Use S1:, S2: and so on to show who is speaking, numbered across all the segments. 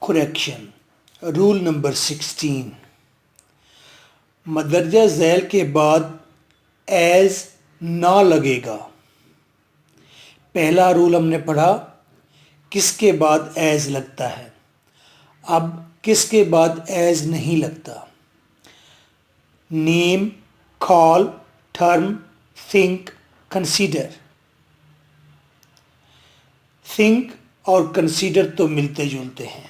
S1: Correction. Rule number 16. मदरजा Zail के बाद as ना लगेगा. पहला रूल हमने पढ़ा किसके बाद एज लगता है. अब किसके बाद एज नहीं लगता. Name, call, term, think, consider. Think और कंसीडर तो मिलते जुलते हैं.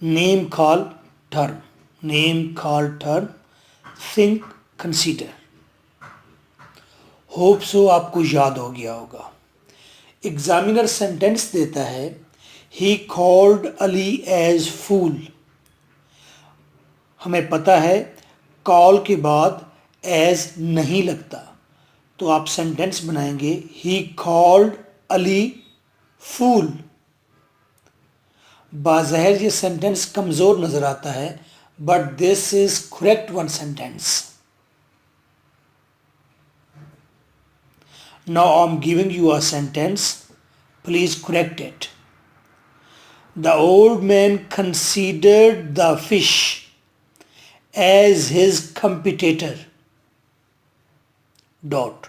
S1: Name, call, term. Name, call, term, think, consider. Hope so आपको याद हो गया होगा. एग्जामिनर सेंटेंस देता है ही कॉल्ड अली एज फूल. हमें पता है कॉल के बाद एज नहीं लगता, तो आप सेंटेंस बनाएंगे ही कॉल्ड अली फूल. बाज़ाहिर ये सेंटेंस कमज़ोर नज़र आता है, but this is correct one sentence. Now I'm giving you a sentence. Please correct it. The old man considered the fish as his competitor. Dot.